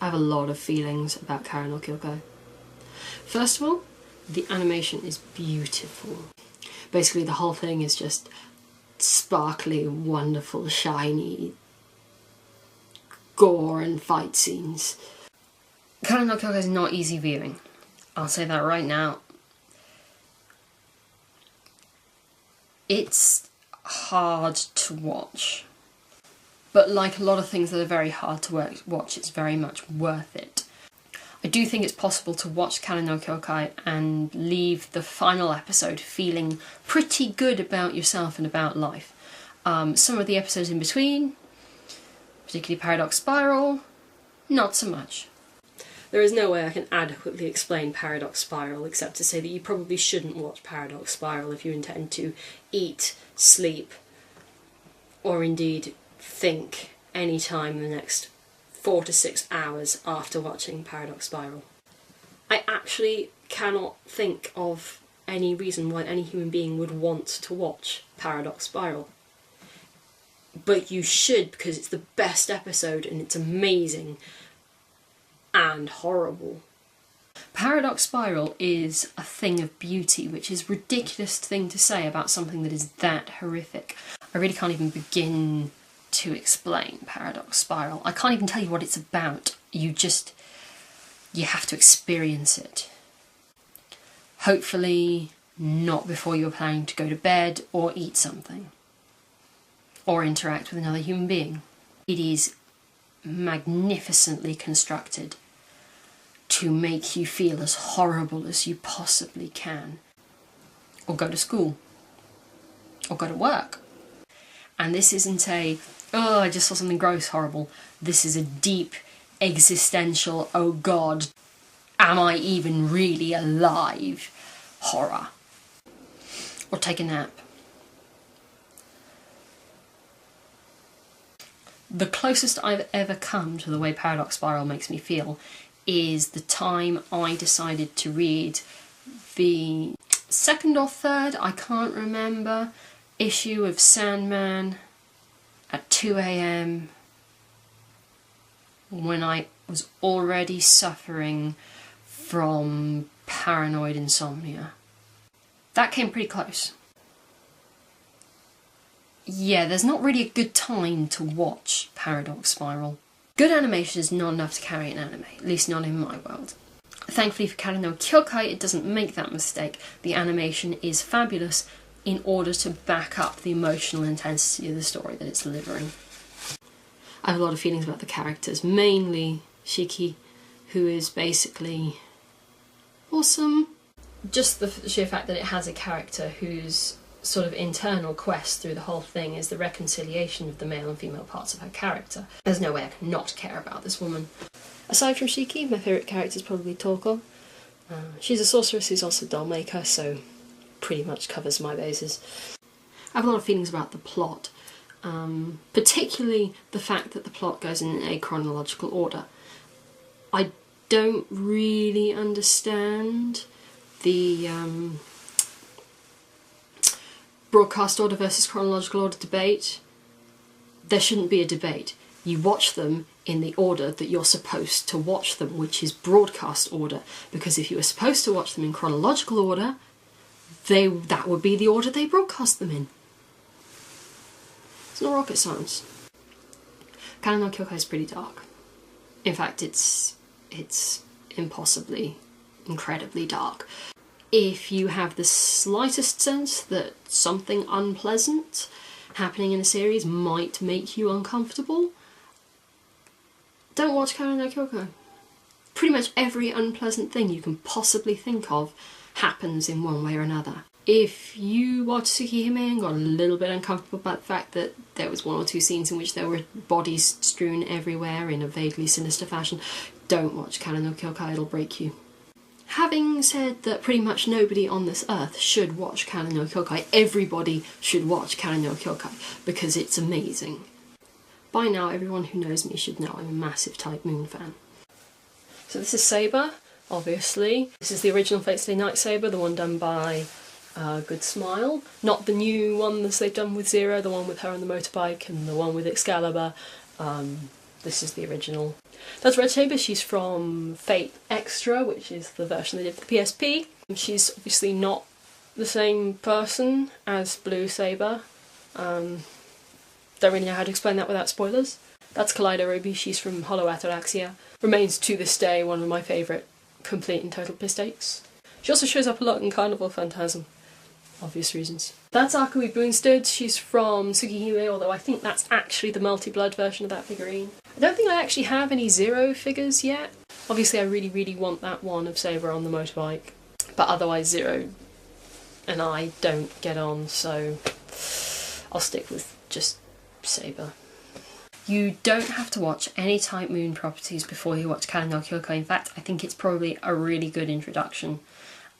I have a lot of feelings about Kara no Kyoukai. First of all, the animation is beautiful. Basically the whole thing is just sparkly, wonderful, shiny gore and fight scenes. Kara no Kyoukai is not easy viewing. I'll say that right now. It's hard to watch. But like a lot of things that are very hard to watch, it's very much worth it. I do think it's possible to watch Kara no Kyoukai and leave the final episode feeling pretty good about yourself and about life. Some of the episodes in between, particularly Paradox Spiral, not so much. There is no way I can adequately explain Paradox Spiral except to say that you probably shouldn't watch Paradox Spiral if you intend to eat, sleep, or indeed think any time in the next 4 to 6 hours after watching Paradox Spiral. I actually cannot think of any reason why any human being would want to watch Paradox Spiral. But you should, because it's the best episode and it's amazing and horrible. Paradox Spiral is a thing of beauty, which is a ridiculous thing to say about something that is that horrific. I really can't even begin to explain Paradox Spiral. I can't even tell you what it's about. You have to experience it. Hopefully not before you're planning to go to bed or eat something or interact with another human being. It is magnificently constructed to make you feel as horrible as you possibly can. Or go to school. Or go to work. And this isn't a, oh, I just saw something gross, horrible. This is a deep, existential, oh God, am I even really alive? Horror. Or take a nap. The closest I've ever come to the way Paradox Spiral makes me feel is the time I decided to read the second or third, I can't remember, issue of Sandman at 2 AM when I was already suffering from paranoid insomnia. That came pretty close. Yeah, there's not really a good time to watch Paradox Spiral. Good animation is not enough to carry an anime, at least not in my world. Thankfully for Kara no Kyoukai, it doesn't make that mistake. The animation is fabulous in order to back up the emotional intensity of the story that it's delivering. I have a lot of feelings about the characters, mainly Shiki, who is basically awesome. Just the sheer fact that it has a character whose sort of internal quest through the whole thing is the reconciliation of the male and female parts of her character. There's no way I can not care about this woman. Aside from Shiki, my favourite character is probably Toko. She's a sorceress who's also a doll maker, so pretty much covers my bases. I have a lot of feelings about the plot, particularly the fact that the plot goes in a chronological order. I don't really understand the broadcast order versus chronological order debate. There shouldn't be a debate. You watch them in the order that you're supposed to watch them, which is broadcast order, because if you were supposed to watch them in chronological order, that would be the order they broadcast them in. It's not rocket science. Kara no Kyoukai is pretty dark. In fact, it's impossibly, incredibly dark. If you have the slightest sense that something unpleasant happening in a series might make you uncomfortable, don't watch Kara no Kyoukai. Pretty much every unpleasant thing you can possibly think of happens in one way or another. If you watch Tsukihime and got a little bit uncomfortable about the fact that there was 1 or 2 scenes in which there were bodies strewn everywhere in a vaguely sinister fashion, don't watch Kara no Kyoukai, it'll break you. Having said that pretty much nobody on this earth should watch Kara no Kyoukai, everybody should watch Kara no Kyoukai because it's amazing. By now, everyone who knows me should know I'm a massive Type Moon fan. So this is Saber, obviously. This is the original Fate Stay Night Saber, the one done by Good Smile. Not the new one that they've done with Zero, the one with her on the motorbike and the one with Excalibur. this is the original. That's Red Saber. She's from Fate Extra, which is the version they did for the PSP. She's obviously not the same person as Blue Saber. Don't really know how to explain that without spoilers. That's Kaleido Ruby. She's from Hollow Ataraxia. Remains to this day one of my favourite complete and total mistakes. She also shows up a lot in Carnival Phantasm. Obvious reasons. That's Akui Boonsted. She's from Tsukihime, although I think that's actually the multi-blood version of that figurine. I don't think I actually have any Zero figures yet. Obviously I really, really want that one of Saber on the motorbike, but otherwise Zero and I don't get on, so I'll stick with just Saber. You don't have to watch any Type Moon properties before you watch Karen no Kyoukai. In fact, I think it's probably a really good introduction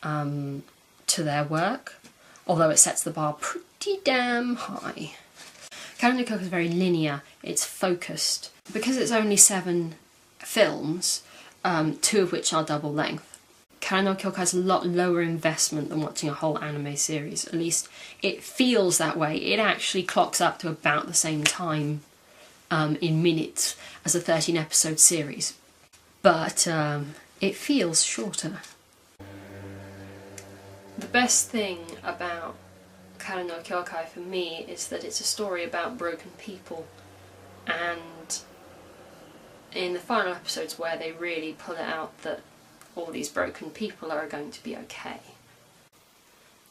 to their work, although it sets the bar pretty damn high. Karen no Kyoukai is very linear, it's focused. Because it's only 7 films, 2 of which are double length, Karen no Kyoukai has a lot lower investment than watching a whole anime series. At least it feels that way. It actually clocks up to about the same time in minutes as a 13 episode series, but it feels shorter. The best thing about Karen no Kyoukai for me is that it's a story about broken people, and in the final episodes where they really pull it out that all these broken people are going to be okay.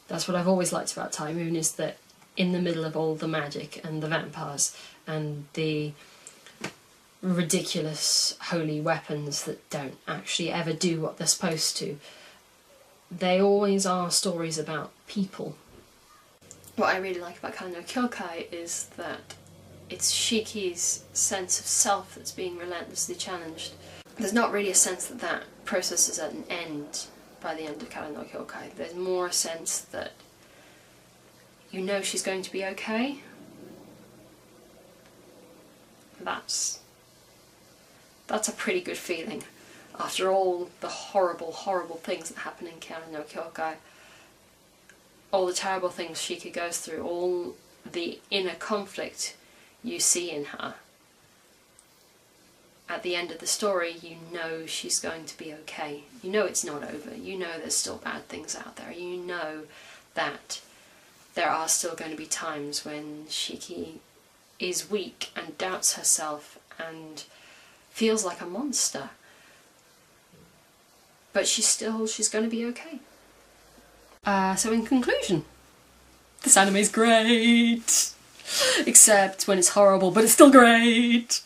That's what I've always liked about Type Moon, is that in the middle of all the magic and the vampires and the ridiculous holy weapons that don't actually ever do what they're supposed to, they always are stories about people. What I really like about Karen no Kyoukai is that it's Shiki's sense of self that's being relentlessly challenged. There's not really a sense that that process is at an end by the end of Karen no Kyoukai. There's more a sense that you know she's going to be okay. That's a pretty good feeling. After all the horrible, horrible things that happen in Karen no Kyoukai, all the terrible things Shiki goes through, all the inner conflict you see in her, at the end of the story you know she's going to be okay. You know it's not over. You know there's still bad things out there. You know that there are still going to be times when Shiki is weak and doubts herself and feels like a monster. But she's going to be okay. So in conclusion, this anime's great! Except when it's horrible, but it's still great!